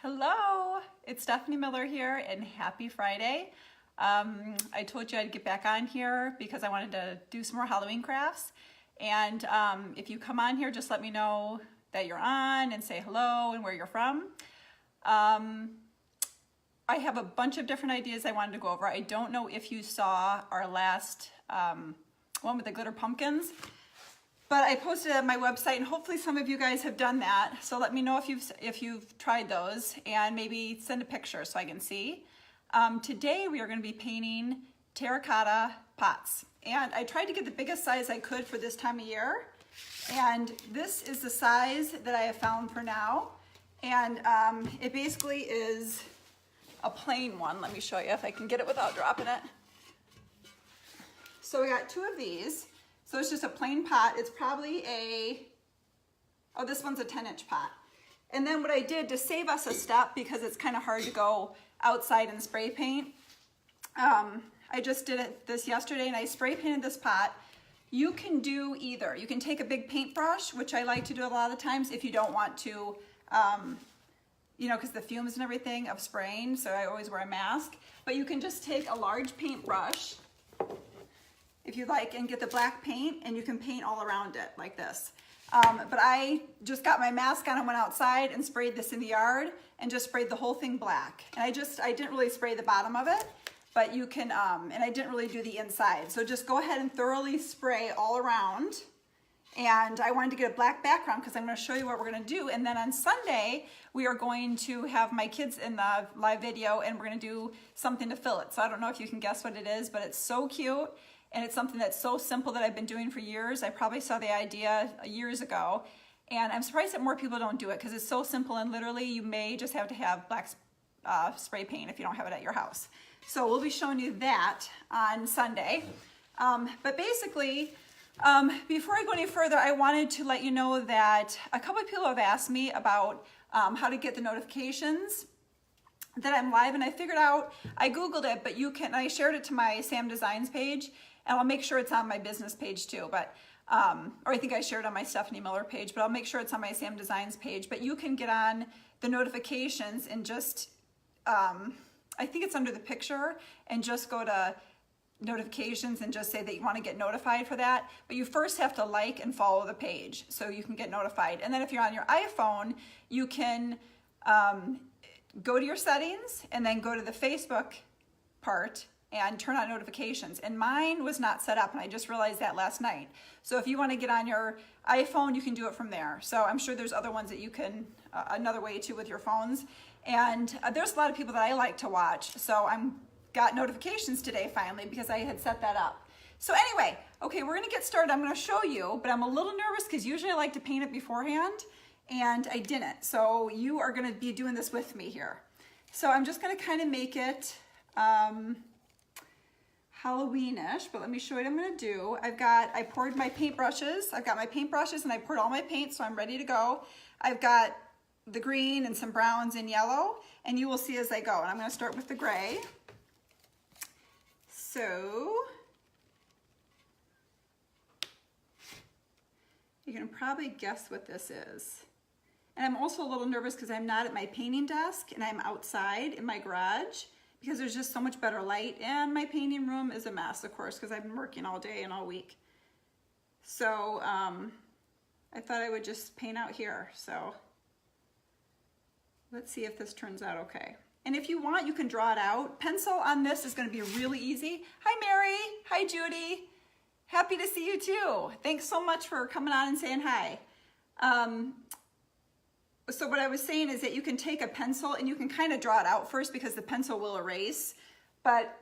Hello, it's Stephanie Miller here and happy Friday. I told you I'd get back on here because I wanted to do some more Halloween crafts. And if you come on here, just let me know that you're on and say hello and where you're from. I have a bunch of different ideas I wanted to go over. I don't know if you saw our last one with the glitter pumpkins, but I posted it on my website and hopefully some of you guys have done that. So let me know if you've tried those and maybe send a picture so I can see. Today we are going to be painting terracotta pots. And I tried to get the biggest size I could for this time of year. And this is the size that I have found for now. And it basically is a plain one. Let me show you if I can get it without dropping it. So we got two of these. So it's just a plain pot. It's probably oh, this one's a 10-inch pot. And then what I did to save us a step, because it's kind of hard to go outside and spray paint, I just did this yesterday and I spray painted this pot. You can do either. You can take a big paintbrush, which I like to do a lot of times if you don't want to, you know, because the fumes and everything of spraying, so I always wear a mask. But you can just take a large paintbrush, if you like, and get the black paint and you can paint all around it like this. But I just got my mask on and went outside and sprayed this in the yard and just sprayed the whole thing black. And I didn't really spray the bottom of it, but you can, and I didn't really do the inside. So just go ahead and thoroughly spray all around. And I wanted to get a black background because I'm going to show you what we're going to do. And then on Sunday, we are going to have my kids in the live video and we're going to do something to fill it. So I don't know if you can guess what it is, but it's so cute. And it's something that's so simple that I've been doing for years. I probably saw the idea years ago. And I'm surprised that more people don't do it because it's so simple and literally you may just have to have black spray paint if you don't have it at your house. So we'll be showing you that on Sunday. But basically, before I go any further, I wanted to let you know that a couple of people have asked me about how to get the notifications that I'm live, and I figured out, I Googled it, but you can, I shared it to my Sam Designs page, and I'll make sure it's on my business page too, but, or I think I shared it on my Stephanie Miller page, but I'll make sure it's on my Sam Designs page, but you can get on the notifications and just, I think it's under the picture, and just go to notifications and just say that you want to get notified for that. But you first have to like and follow the page so you can get notified. And then if you're on your iPhone, you can go to your settings and then go to the Facebook part and turn on notifications. And mine was not set up and I just realized that last night. So if you want to get on your iPhone, you can do it from there. So I'm sure there's other ones that you can, another way too with your phones. And there's a lot of people that I like to watch. So I'm got notifications today finally because I had set that up. So anyway, okay, we're gonna get started. I'm gonna show you, but I'm a little nervous because usually I like to paint it beforehand and I didn't. So you are gonna be doing this with me here. So I'm just gonna kind of make it Halloweenish, but let me show you what I'm gonna do. I poured my paintbrushes. I've got my paintbrushes and I poured all my paint, so I'm ready to go. I've got the green and some browns and yellow, and you will see as I go. And I'm gonna start with the gray. So you can probably guess what this is. And I'm also a little nervous because I'm not at my painting desk and I'm outside in my garage because there's just so much better light, and my painting room is a mess, of course, because I've been working all day and all week. So I thought I would just paint out here. So let's see if this turns out okay. And if you want, you can draw it out. Pencil on this is going to be really easy. Hi, Mary. Hi, Judy. Happy to see you too. Thanks so much for coming on and saying hi. So what I was saying is that you can take a pencil and you can kind of draw it out first because the pencil will erase. But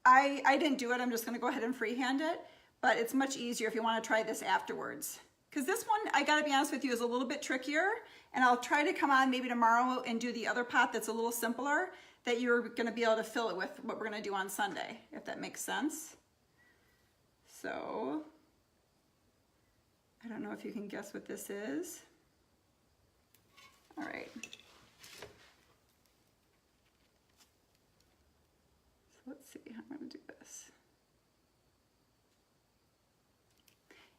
I didn't do it. I'm just going to go ahead and freehand it. But it's much easier if you want to try this afterwards. Because this one, I got to be honest with you, is a little bit trickier. And I'll try to come on maybe tomorrow and do the other pot that's a little simpler that you're going to be able to fill it with what we're going to do on Sunday, if that makes sense. So, I don't know if you can guess what this is. All right. So let's see how I'm going to do this.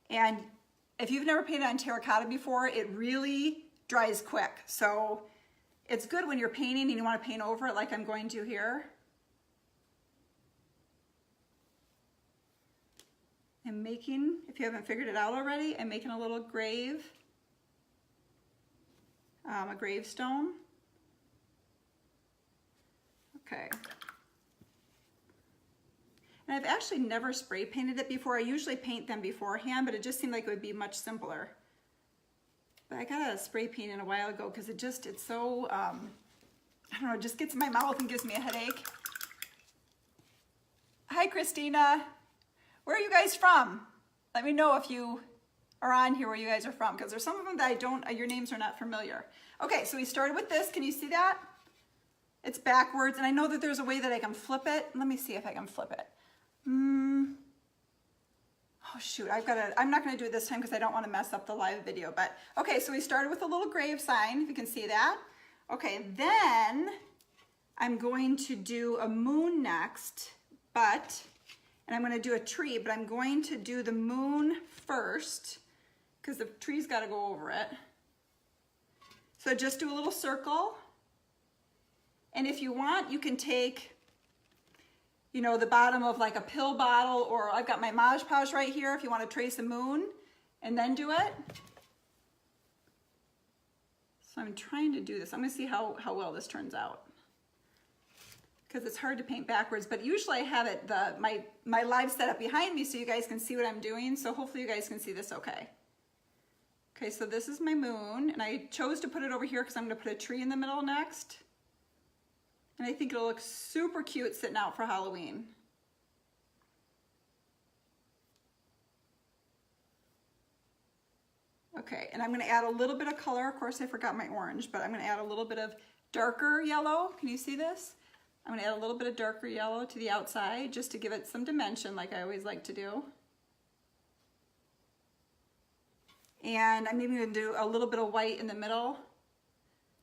And if you've never painted on terracotta before, it really dries quick. So it's good when you're painting and you want to paint over it like I'm going to here. I'm making, if you haven't figured it out already, I'm making a little grave, a gravestone. Okay. And I've actually never spray painted it before. I usually paint them beforehand, but it just seemed like it would be much simpler. But I got a spray paint in a while ago because it's so, I don't know, it just gets in my mouth and gives me a headache. Hi, Christina. Where are you guys from? Let me know if you are on here where you guys are from, because there's some of them that your names are not familiar. Okay, so we started with this. Can you see that? It's backwards, and I know that there's a way that I can flip it. Let me see if I can flip it. Oh shoot, I'm not gonna do it this time because I don't want to mess up the live video, but okay, so we started with a little grave sign, if you can see that. Okay, then I'm going to do a moon next, and I'm gonna do a tree, but I'm going to do the moon first because the tree's gotta go over it. So just do a little circle. And if you want, you can take, you know, the bottom of like a pill bottle, or I've got my Mod Podge right here if you want to trace a moon and then do it. So I'm trying to do this. I'm going to see how well this turns out, because it's hard to paint backwards, but usually I have it, my live setup behind me so you guys can see what I'm doing. So hopefully you guys can see this okay. Okay, so this is my moon, and I chose to put it over here because I'm going to put a tree in the middle next. And I think it'll look super cute sitting out for Halloween. Okay, and I'm going to add a little bit of color. Of course, I forgot my orange, but I'm going to add a little bit of darker yellow. Can you see this? I'm going to add a little bit of darker yellow to the outside just to give it some dimension, like I always like to do. And I'm even going to do a little bit of white in the middle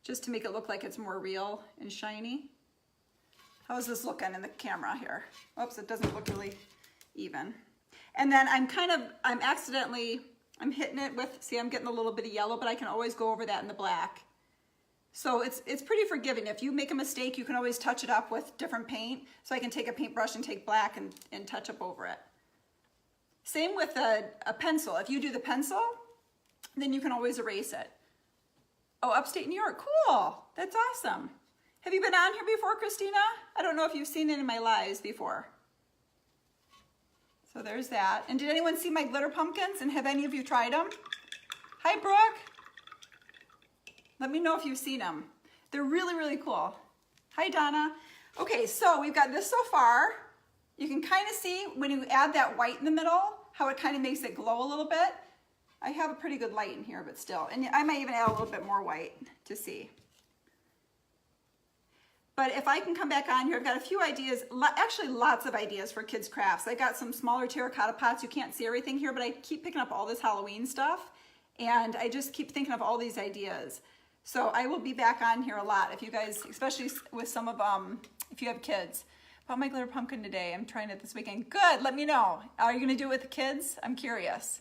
just to make it look like it's more real and shiny. How's this looking in the camera here? Oops, it doesn't look really even. And then I'm hitting it with, see, I'm getting a little bit of yellow, but I can always go over that in the black. So it's pretty forgiving. If you make a mistake, you can always touch it up with different paint. So I can take a paintbrush and take black and touch up over it. Same with a pencil. If you do the pencil, then you can always erase it. Oh, upstate New York, cool. That's awesome. Have you been on here before, Christina? I don't know if you've seen it in my lives before. So there's that. And did anyone see my glitter pumpkins? And have any of you tried them? Hi, Brooke. Let me know if you've seen them. They're really, really cool. Hi, Donna. Okay, so we've got this so far. You can kind of see when you add that white in the middle, how it kind of makes it glow a little bit. I have a pretty good light in here, but still. And I might even add a little bit more white to see. But if I can come back on here, I've got a few ideas, actually lots of ideas for kids' crafts. I got some smaller terracotta pots. You can't see everything here, but I keep picking up all this Halloween stuff, and I just keep thinking of all these ideas. So I will be back on here a lot if you guys, especially with some of if you have kids. About my glitter pumpkin today, I'm trying it this weekend. Good, let me know. Are you gonna do it with the kids? I'm curious.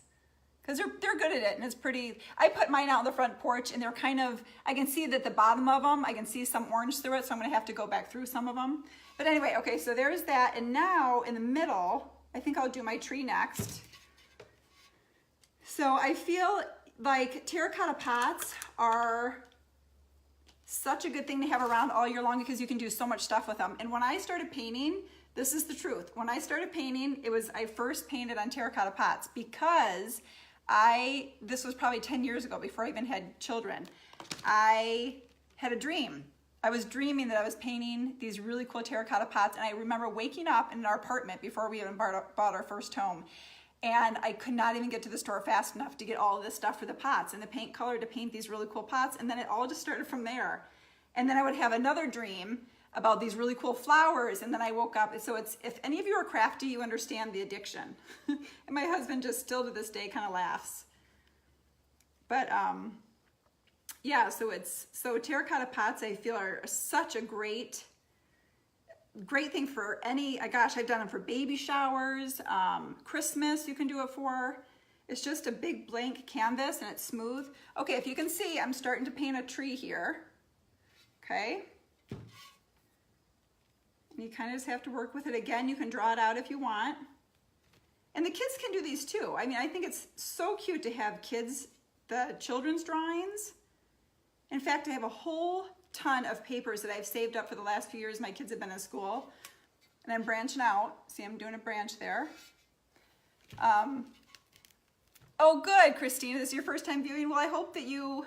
Because they're good at it, and it's pretty. I put mine out on the front porch, and they're kind of, I can see that the bottom of them, I can see some orange through it, so I'm gonna have to go back through some of them. But anyway, okay, so there's that, and now in the middle, I think I'll do my tree next. So I feel like terracotta pots are such a good thing to have around all year long because you can do so much stuff with them. And when I started painting, this is the truth. When I started painting, I first painted on terracotta pots because this was probably 10 years ago before I even had children. I had a dream. I was dreaming that I was painting these really cool terracotta pots, and I remember waking up in our apartment before we even bought our first home, and I could not even get to the store fast enough to get all of this stuff for the pots and the paint color to paint these really cool pots, and then it all just started from there. And then I would have another dream about these really cool flowers, and then I woke up. So if any of you are crafty, you understand the addiction. And my husband just still to this day kind of laughs. But yeah, so terracotta pots I feel are such a great thing for any, gosh, I've done them for baby showers, Christmas you can do it for. It's just a big blank canvas and it's smooth. Okay, if you can see, I'm starting to paint a tree here. okay? And you kind of just have to work with it. Again, you can draw it out if you want. And the kids can do these too. I mean, I think it's so cute to have kids, the children's drawings. In fact, I have a whole ton of papers that I've saved up for the last few years my kids have been in school. And I'm branching out. See, I'm doing a branch there. Oh, good, Christina. This is your first time viewing. Well, I hope that you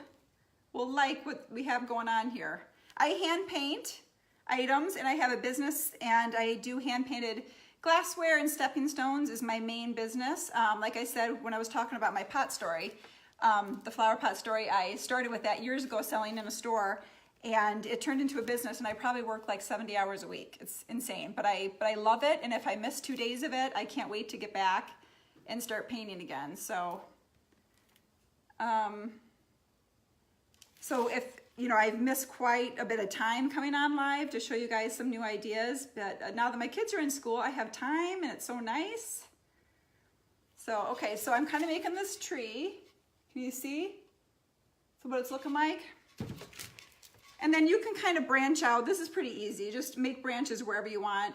will like what we have going on here. I hand paint items, and I have a business, and I do hand-painted glassware, and stepping stones is my main business. Like I said, when I was talking about my pot story, the flower pot story, I started with that years ago selling in a store, and it turned into a business, and I probably work like 70 hours a week. It's insane, but I love it, and if I miss 2 days of it, I can't wait to get back and start painting again. So, if, you know, I've missed quite a bit of time coming on live to show you guys some new ideas, but now that my kids are in school, I have time, and it's so nice. So, okay, so I'm kind of making this tree. Can you see? So what it's looking like? And then you can kind of branch out. This is pretty easy. Just make branches wherever you want.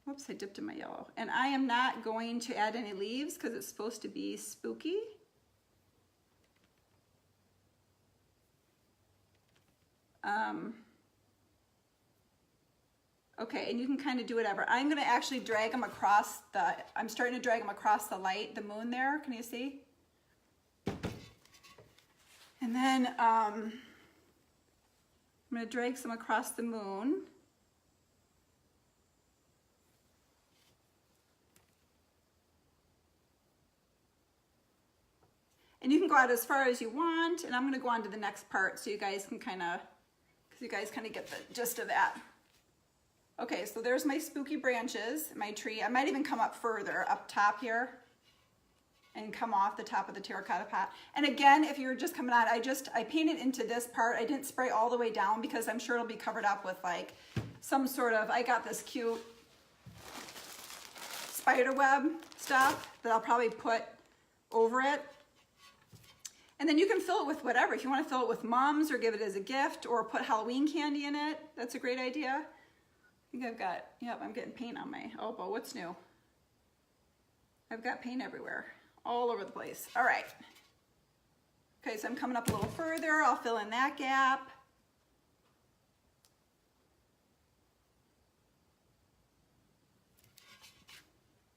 Whoops, I dipped in my yellow. And I am not going to add any leaves because it's supposed to be spooky. Okay, and you can kind of do whatever. I'm going to actually drag them across I'm starting to drag them across the light, the moon there. Can you see? And then I'm going to drag some across the moon. And you can go out as far as you want, and I'm going to go on to the next part so you guys can kind of, because you guys kind of get the gist of that. Okay, so there's my spooky branches, my tree. I might even come up further, up top here, and come off the top of the terracotta pot. And again, if you're just coming on, I painted into this part. I didn't spray all the way down because I'm sure it'll be covered up with like some sort of, I got this cute spider web stuff that I'll probably put over it. And then you can fill it with whatever. If you want to fill it with mums or give it as a gift or put Halloween candy in it, that's a great idea. I think I've got, yep, I'm getting paint on my elbow. What's new? I've got paint everywhere, all over the place. All right. Okay, so I'm coming up a little further. I'll fill in that gap.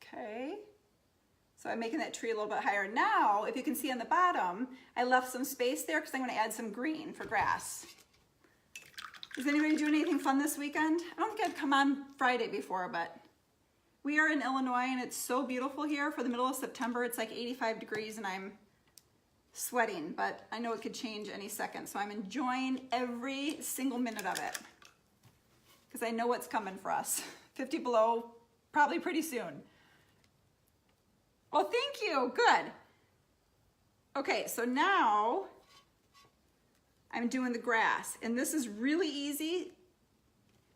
Okay. So I'm making that tree a little bit higher. Now, if you can see on the bottom, I left some space there because I'm going to add some green for grass. Is anybody doing anything fun this weekend? I don't think I've come on Friday before, but we are in Illinois and it's so beautiful here. For the middle of September, it's like 85 degrees and I'm sweating, but I know it could change any second. So I'm enjoying every single minute of it because I know what's coming for us. 50 below, probably pretty soon. Well, thank you. Good. Okay, so now I'm doing the grass, and this is really easy.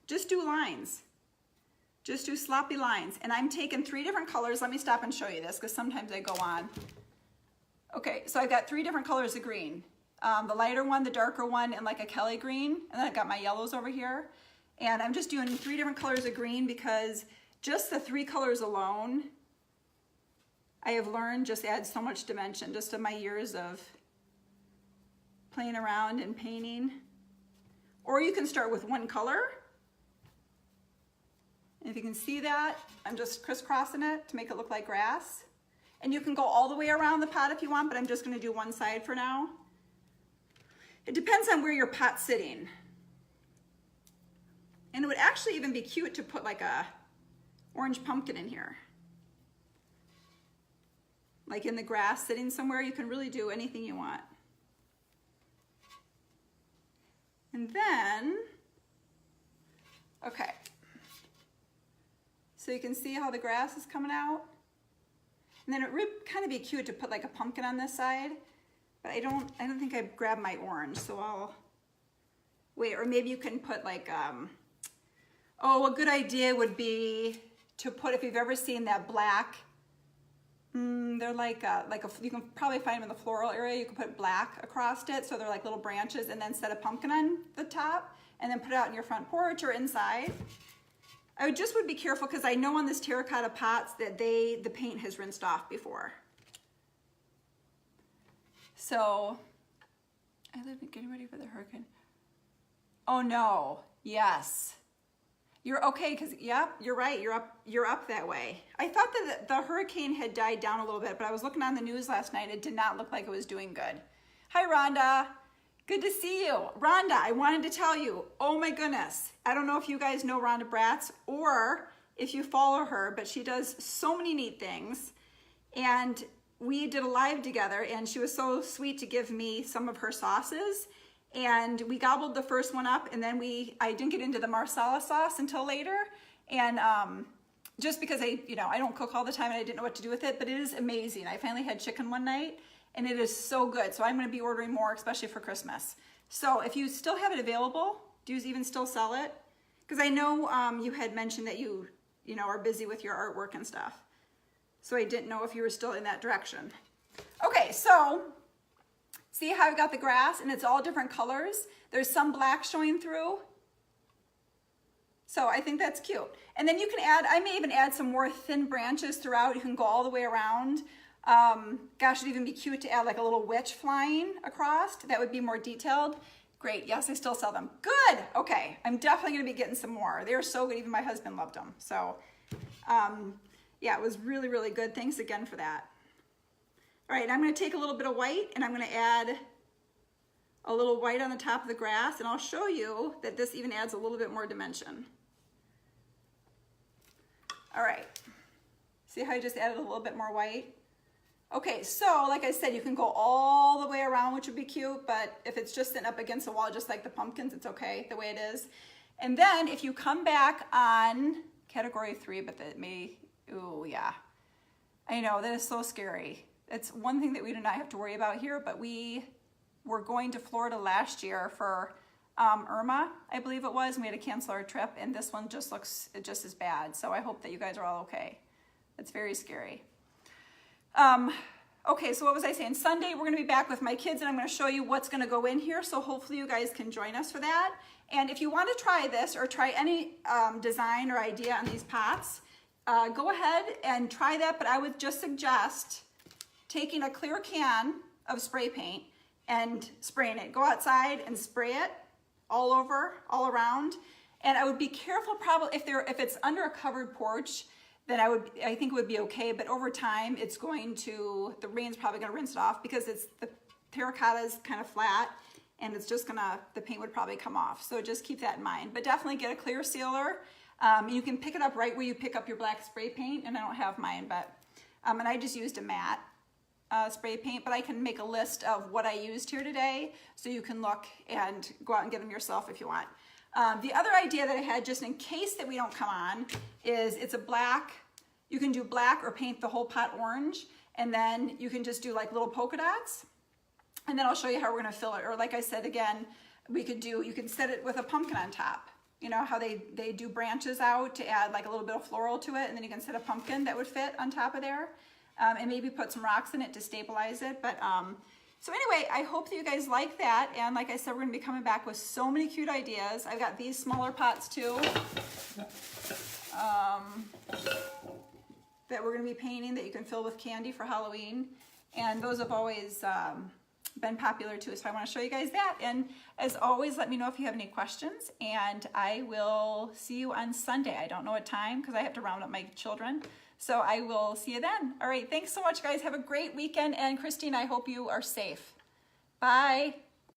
Just do lines. Just do sloppy lines. And I'm taking 3 different colors. Let me stop and show you this because sometimes I go on. Okay, so I've got 3 different colors of green. The lighter one, the darker one, and like a Kelly green. And then I've got my yellows over here. And I'm just doing 3 different colors of green because just the 3 colors alone, I have learned just adds so much dimension, just in my years of playing around and painting. Or you can start with 1 color. And if you can see that, I'm just crisscrossing it to make it look like grass. And you can go all the way around the pot if you want, but I'm just going to do one side for now. It depends on where your pot's sitting. And it would actually even be cute to put like a orange pumpkin in here. Like in the grass sitting somewhere, you can really do anything you want. And then, okay. So you can see how the grass is coming out. And then it would kind of be cute to put like a pumpkin on this side, but I don't think I grabbed my orange, so I'll wait. Or maybe you can put like, oh, a good idea would be to put, if you've ever seen that black They're like you can probably find them in the floral area. You can put black across it, so they're like little branches, and then set a pumpkin on the top, and then put it out in your front porch or inside. I would be careful because I know on this terracotta pots that the paint has rinsed off before. So I live getting ready for the hurricane. Oh no, yes. You're okay, because yep, you're right. You're up that way. I thought that the hurricane had died down a little bit, but I was looking on the news last night. It did not look like it was doing good. Hi, Rhonda. Good to see you. Rhonda, I wanted to tell you, oh my goodness. I don't know if you guys know Rhonda Bratz or if you follow her, but she does so many neat things. And we did a live together, and she was so sweet to give me some of her sauces. And we gobbled the first one up, and then I didn't get into the marsala sauce until later. And just because I don't cook all the time and I didn't know what to do with it, but it is amazing. I finally had chicken one night, and it is so good. So I'm gonna be ordering more, especially for Christmas. So if you still have it available, do you even still sell it? Because I know you had mentioned that you are busy with your artwork and stuff. So I didn't know if you were still in that direction. Okay, so see how I've got the grass and it's all different colors? There's some black showing through. So I think that's cute. And then you can I may even add some more thin branches throughout. You can go all the way around. Gosh, it'd even be cute to add like a little witch flying across. That would be more detailed. Great, yes, I still sell them. Good, okay. I'm definitely gonna be getting some more. They are so good, even my husband loved them. So, yeah, it was really, really good. Thanks again for that. All right, I'm gonna take a little bit of white and I'm gonna add a little white on the top of the grass, and I'll show you that this even adds a little bit more dimension. All right, see how I just added a little bit more white? Okay, so like I said, you can go all the way around, which would be cute, but if it's just sitting up against the wall, just like the pumpkins, it's okay the way it is. And then if you come back on category 3, but that may, ooh, yeah. I know, that is so scary. It's one thing that we do not have to worry about here, but we were going to Florida last year for Irma, I believe it was, and we had to cancel our trip, and this one just looks just as bad. So I hope that you guys are all okay. It's very scary. Okay, so what was I saying? Sunday, we're gonna be back with my kids, and I'm gonna show you what's gonna go in here, so hopefully you guys can join us for that. And if you wanna try this, or try any design or idea on these pots, go ahead and try that, but I would just suggest taking a clear can of spray paint and spraying it. Go outside and spray it all over, all around. And I would be careful probably if it's under a covered porch, then I think it would be okay, but over time the rain's probably gonna rinse it off because the terracotta is kind of flat and it's just the paint would probably come off. So just keep that in mind, but definitely get a clear sealer. You can pick it up right where you pick up your black spray paint, and I don't have mine, but, and I just used a matte spray paint, but I can make a list of what I used here today so you can look and go out and get them yourself if you want. The other idea that I had, just in case that we don't come on, is it's a black. You can do black or paint the whole pot orange, and then you can just do like little polka dots. And then I'll show you how we're gonna fill it. Or like I said, again, you can set it with a pumpkin on top. You know how they do branches out to add like a little bit of floral to it, and then you can set a pumpkin that would fit on top of there. And maybe put some rocks in it to stabilize it. But so anyway, I hope that you guys like that. And like I said, we're gonna be coming back with so many cute ideas. I've got these smaller pots too that we're gonna be painting that you can fill with candy for Halloween. And those have always been popular too. So I wanna show you guys that. And as always, let me know if you have any questions, and I will see you on Sunday. I don't know what time because I have to round up my children. So I will see you then. All right, thanks so much, guys. Have a great weekend. And Christine, I hope you are safe. Bye.